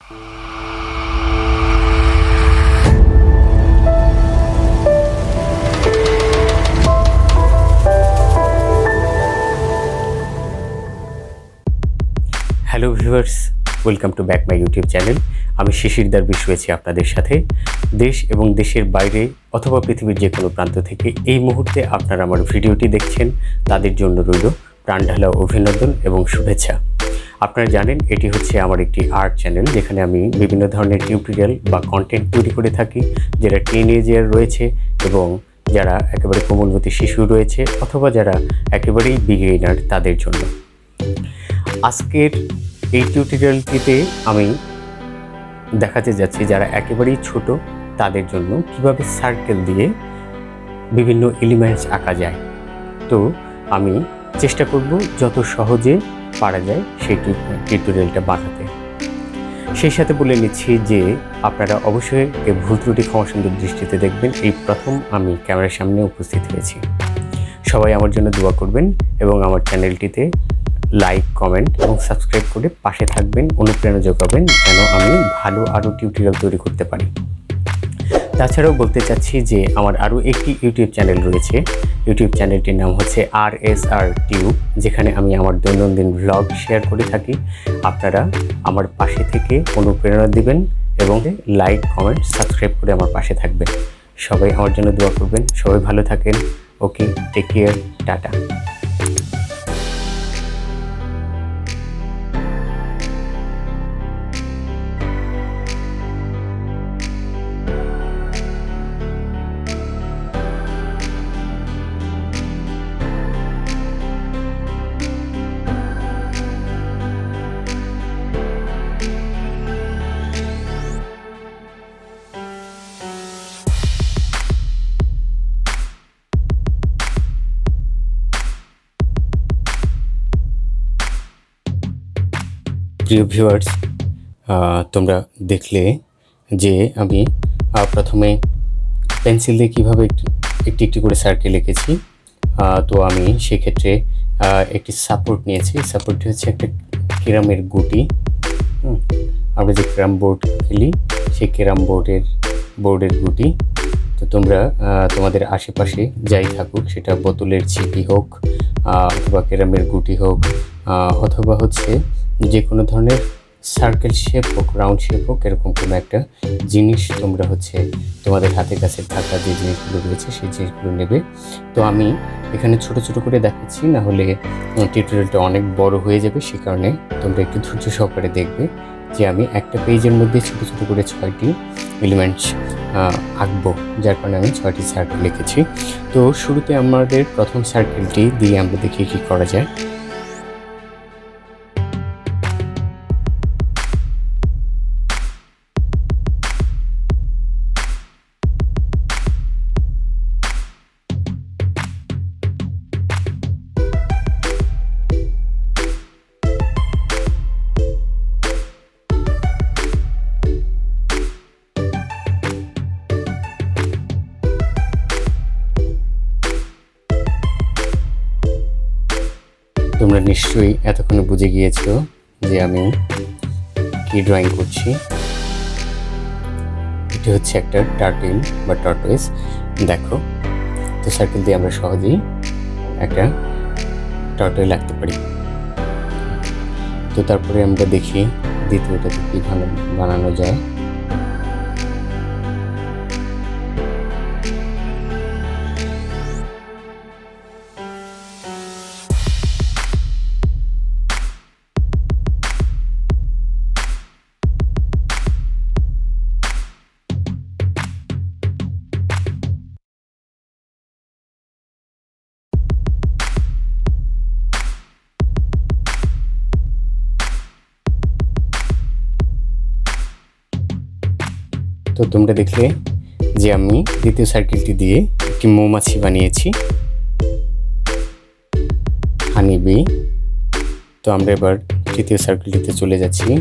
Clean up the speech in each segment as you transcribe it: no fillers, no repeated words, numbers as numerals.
Hello viewers, welcome to back my YouTube channel. আমি শিশির দারবিশ রয়েছি আপনাদের সাথে। দেশ এবং দেশের বাইরে অথবা পৃথিবীর যে কোনো প্রান্ত থেকে এই মুহূর্তে আপনারা আমার ভিডিওটি দেখছেন, তাদের জন্য রইল প্রাণঢালা অভিনন্দন এবং শুভেচ্ছা। আপনারা জানেন এটি হচ্ছে আমার একটি আর্ট চ্যানেল, যেখানে আমি বিভিন্ন ধরনের টিউটোরিয়াল বা কন্টেন্ট তৈরি করে থাকি, যারা টিনেজার রয়েছে এবং যারা একেবারে কোমলমতি শিশু রয়েছে অথবা যারা একেবারেই বিগিনার, তাদের জন্য। আজকের এই টিউটোরিয়ালটিতে আমি দেখাতে যাচ্ছি যারা একেবারেই ছোট, তাদের জন্য কিভাবে সার্কেল দিয়ে বিভিন্ন এলিমেন্টস আঁকা যায়। তো আমি চেষ্টা করব যত সহজে পারা যায় সেই টিউটোরিয়ালটা বানাতে। সেই সাথে বলে নিচ্ছি যে আপনারা অবশ্যই এই ভুল ত্রুটি ক্ষমা সুন্দর দৃষ্টিতে দেখবেন। এই প্রথম আমি ক্যামেরার সামনে উপস্থিত হয়েছি। সবাই আমার জন্য দোয়া করবেন এবং আমার চ্যানেলটিতে লাইক, কমেন্ট এবং সাবস্ক্রাইব করে পাশে থাকবেন, অনুপ্রেরণা যোগাবেন যেন আমি ভালো আরও টিউটোরিয়াল তৈরি করতে পারি। তাছাড়াও বলতে চাচ্ছি যে আমার আরও একটি ইউটিউব চ্যানেল রয়েছে। ইউটিউব চ্যানেলটির নাম হচ্ছে RSR টিউব, যেখানে আমি আমার দৈনন্দিন ভ্লগ শেয়ার করে থাকি। আপনারা আমার পাশে থেকে অনুপ্রেরণা দিবেন এবং লাইক, কমেন্ট, সাবস্ক্রাইব করে আমার পাশে থাকবেন। সবাই আমার জন্য দোয়া করবেন। সবাই ভালো থাকেন। ওকে, টেক কেয়ার, টাটা। প্রিয় ভিউয়ার্স, তোমরা দেখলে যে আমি প্রথমে পেন্সিল দিয়ে কীভাবে একটি একটি করে সার্কেল এঁকেছি। তো আমি সেক্ষেত্রে একটি সাপোর্ট নিয়েছি। সাপোর্টটি হচ্ছে একটা ক্যারামের গুটি। আমরা যে ক্যারাম বোর্ড খেলি, সেই ক্যারাম বোর্ডের গুটি। তো তোমরা তোমাদের আশেপাশে যাই থাকুক, সেটা বোতলের ছিপি হোক অথবা ক্যারামের গুটি হোক অথবা হচ্ছে যে কোনো ধরনের সার্কেল শেপ হোক, রাউন্ড শেপ হোক, এরকম কোনো একটা জিনিস তোমরা হচ্ছে তোমাদের হাতের কাছে থাকা যে জিনিসগুলো রয়েছে সেই জিনিসগুলো নেবে। তো আমি এখানে ছোট ছোট করে দেখাচ্ছি, না হলে টিউটোরিয়ালটা অনেক বড় হয়ে যাবে। সে কারণে তোমরা একটু ধৈর্য সহকারে দেখবে যে আমি একটা পেজের মধ্যে ছোট ছোট করে 6টি এলিমেন্টস আঁকবো, যার কারণে আমি 6টি সার্কেল লিখেছি। তো শুরুতে আমাদের প্রথম সার্কেলটি দিয়ে আমরা দেখি কী করা যায়। তোমরা নিশ্চয়ই এতক্ষণে বুঝে গিয়েছো যে আমি কি ড্রয়িং করছি। এটি হচ্ছে একটা টার্টেল বা টর্টয়েস। দেখো, তো সার্কেল দিয়ে আমরা সহজেই একটা টর্টয়েস আঁকতে পারি। তো তারপরে আমরা দেখি দ্বিতীয়টাতে কী বানানো যায়। তো তোমরা দেখলে যে আমি দ্বিতীয় সার্কেলটি দিয়ে একটি মৌমাছি বানিয়েছি, হানি বি। তো আমরা এবার তৃতীয় সার্কেলটিতে চলে যাচ্ছি।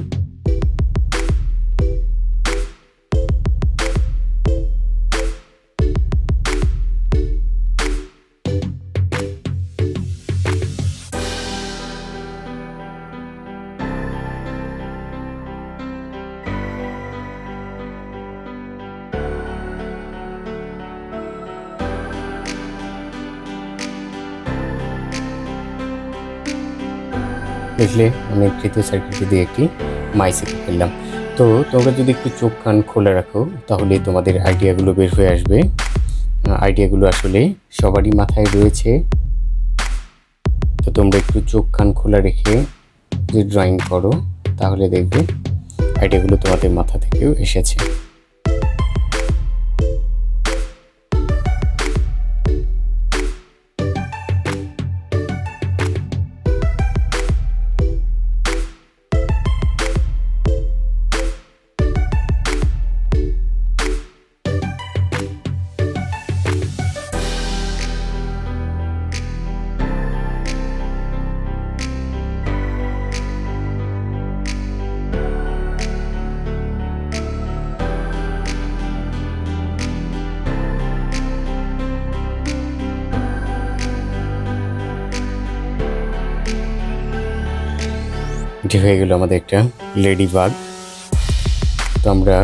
দেখলে আমি তৃতীয় সার্কেলটি দিয়ে একটি মাইস এঁকে ফেললাম। তো তোমরা যদি একটু চোখ কান খোলা রাখো তাহলে তোমাদের আইডিয়াগুলো বের হয়ে আসবে। আইডিয়াগুলো আসলে সবারই মাথায় রয়েছে। তো তোমরা একটু চোখ কান খোলা রেখে যদি ড্রয়িং করো তাহলে দেখবে আইডিয়াগুলো তোমাদের মাথা থেকেও এসেছে। এটি হয়ে গেল আমাদের একটা লেডি বাগ। তো আমরা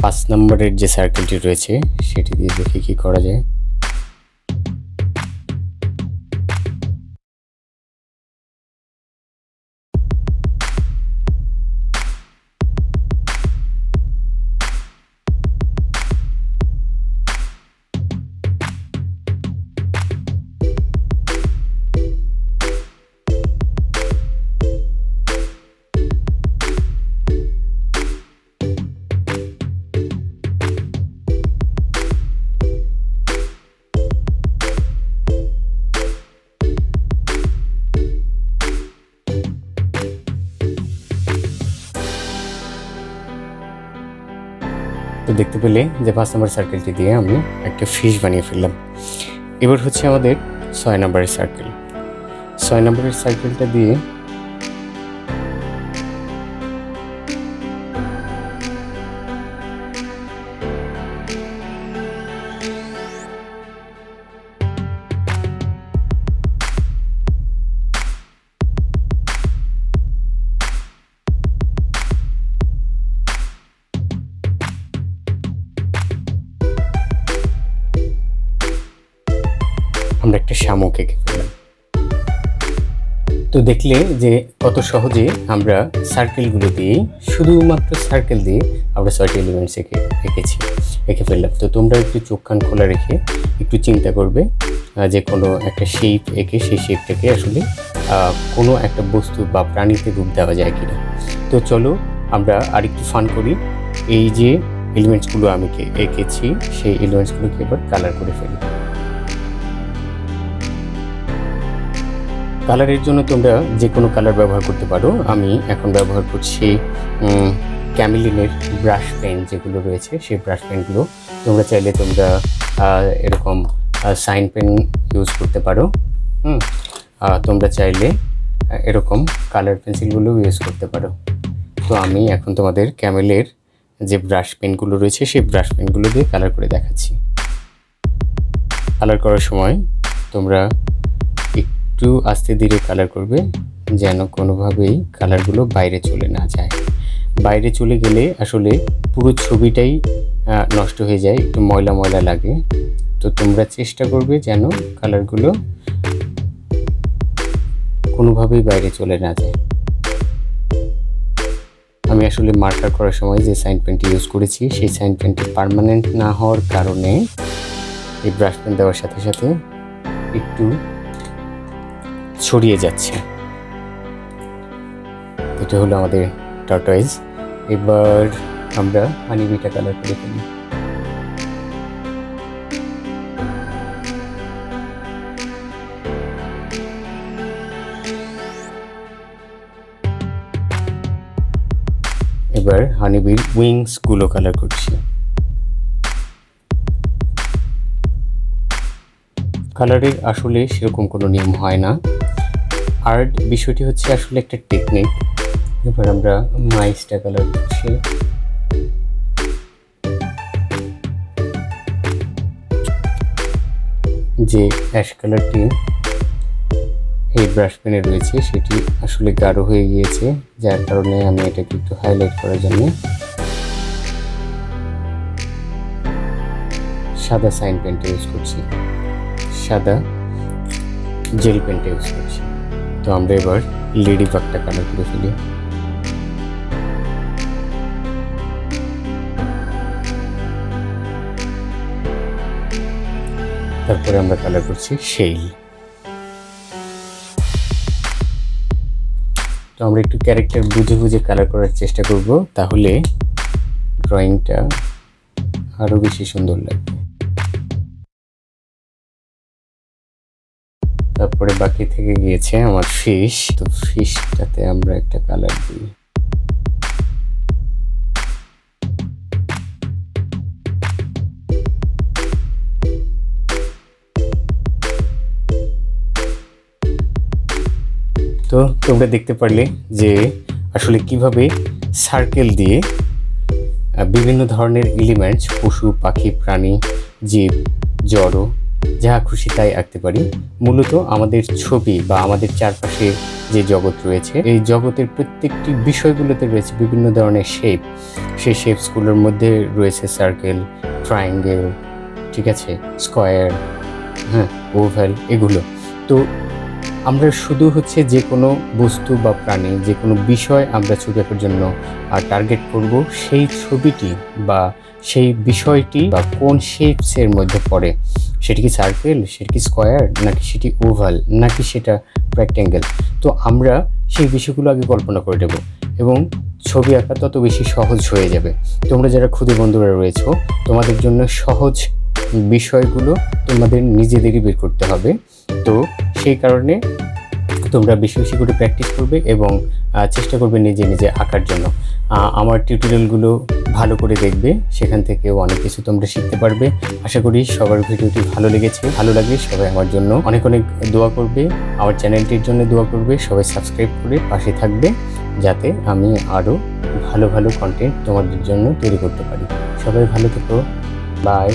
5 নম্বরের যে সার্কেলটি রয়েছে সেটি দিয়ে দেখি কি করা যায়। তো দেখতে পেলে যে 5 নম্বর সার্কেলটি দিয়ে আমি একটা ফিশ বানিয়ে ফেললাম। এবার হচ্ছে আমাদের 6 নম্বরের সার্কেল। 6 নম্বরের সার্কেলটা দিয়ে আমরা একটা শামুক এঁকে ফেললাম। তো দেখলে যে কত সহজে আমরা সার্কেলগুলো দিয়ে, শুধুমাত্র সার্কেল দিয়ে আমরা 6টি এলিমেন্টস এঁকে ফেললাম। তো তোমরা একটু চোখ কান খোলা রেখে একটু চিন্তা করবে যে কোনো একটা শেপ এঁকে সেই শেপটাকে আসলে কোনো একটা বস্তু বা প্রাণীতে রূপ দেওয়া যায় কিনা। তো চলো আমরা আরেকটু ফান করি। এই যে এলিমেন্টসগুলো আমি এঁকেছি সেই এলিমেন্টসগুলোকে এবার কালার করে ফেলি। কালারের জন্য তোমরা যে কোনো কালার ব্যবহার করতে পারো। আমি এখন ব্যবহার করছি ক্যামেলিনের ব্রাশ পেন যেগুলো রয়েছে সেই ব্রাশ পেনগুলো। তোমরা চাইলে তোমরা এরকম সাইন পেন ইউজ করতে পারো। তোমরা চাইলে এরকম কালার পেন্সিলগুলো ইউজ করতে পারো। তো আমি এখন তোমাদের ক্যামেলের যে ব্রাশ পেনগুলো রয়েছে সেই ব্রাশ পেনগুলো দিয়ে কালার করে দেখাচ্ছি। কালার করার সময় তোমরা একটু আস্তে ধীরে কালার করবে যেন কোনোভাবেই কালারগুলো বাইরে চলে না যায়। বাইরে চলে গেলে আসলে পুরো ছবিটাই নষ্ট হয়ে যায়, একটু ময়লা ময়লা লাগে। তো তোমরা চেষ্টা করবে যেন কালারগুলো কোনোভাবেই বাইরে চলে না যায়। আমি আসলে মার্কার করার সময় যে সাইন পেনটি ইউজ করেছি সেই সাইন পেনটি পার্মানেন্ট না হওয়ার কারণে এই ব্রাশ পেন দেওয়ার সাথে সাথে একটু ছড়িয়ে যাচ্ছে। এটা হলো আমাদের টর্টয়েজ। এবার আমরা হানিবিটা কালার করে ফেলি। এবার হানিবির উইংস গুলো কালার করছি। কালারের আসলে সেরকম কোনো নিয়ম হয় না। আর্ট বিষয়টি হচ্ছে আসলে একটা টেকনিক। এবার আমরা মাইসটা কালার করছি। যে অ্যাশ কালারটি এই ব্রাশ পেনে রয়েছে সেটি আসলে গাঢ় হয়ে গিয়েছে, যার কারণে আমি এটাকে একটু হাইলাইট করার জন্য সাদা সাইন পেনটা ইউজ করছি, সাদা জেল পেনটা ইউজ করছি। তো আমরা এবার লেডি বাগটা কালার করে ফেলি। তারপরে আমরা কালার করছি শেল। তো আমরা একটু ক্যারেক্টার বুঝে বুঝে কালার করার চেষ্টা করব, তাহলে ড্রয়িংটা আরো বেশি সুন্দর লাগবে। তারপরে বাকি থেকে গিয়েছে আমার ফিশ। তো ফিশটাতে আমরা একটা কালার দিই। তো তোমরা দেখতে পারলে যে আসলে কিভাবে সার্কেল দিয়ে বিভিন্ন ধরনের এলিমেন্টস, পশু পাখি প্রাণী জীব জড় যা খুশি তাই আঁকতে পারি। মূলত আমাদের ছবি বা আমাদের চারপাশে যে জগৎ রয়েছে, এই জগতের প্রত্যেকটি বিষয়গুলোতে রয়েছে বিভিন্ন ধরনের শেপ। সেই শেপসগুলোর মধ্যে রয়েছে সার্কেল, ট্রায়াঙ্গেল, ঠিক আছে, স্কোয়ার, হ্যাঁ, ওভাল, এগুলো। তো আমরা শুধু যে কোনো বস্তু বা প্রাণী, যে কোনো বিষয় আমরা ছবি আঁকার জন্য টার্গেট করব, সেই ছবিটি বা সেই বিষয়টি বা কোন শেপসের মধ্যে পড়ে, সেটি কি সার্কেল, সেটি কি স্কোয়ার, নাকি সেটি ওভাল, নাকি সেটা রেক্ট্যাঙ্গেল। তো আমরা সেই বিষয়গুলো আগে কল্পনা করে দেব এবং ছবি আঁকা তত বেশি সহজ হয়ে যাবে। তোমরা যারা ক্ষুদে বন্ধুরা রয়েছো, তোমাদের জন্য সহজ বিষয়গুলো তোমাদের নিজেদেরই বের করতে হবে। তো সেই কারণে তোমরা বেশি বেশি করে প্র্যাকটিস করবে এবং চেষ্টা করবে নিজে নিজে আঁকার জন্য। আমার টিউটোরিয়ালগুলো ভালো করে দেখবে, সেখান থেকেও অনেক কিছু তোমরা শিখতে পারবে। আশা করি সবার ভিডিওটি ভালো লেগেছে। ভালো লাগলে সবাই আমার জন্য অনেক অনেক দোয়া করবে, আমার চ্যানেলটির জন্য দোয়া করবে। সবাই সাবস্ক্রাইব করে পাশে থাকবে, যাতে আমি আরও ভালো ভালো কন্টেন্ট তোমাদের জন্য তৈরি করতে পারি। সবাই ভালো থেকো, বাই।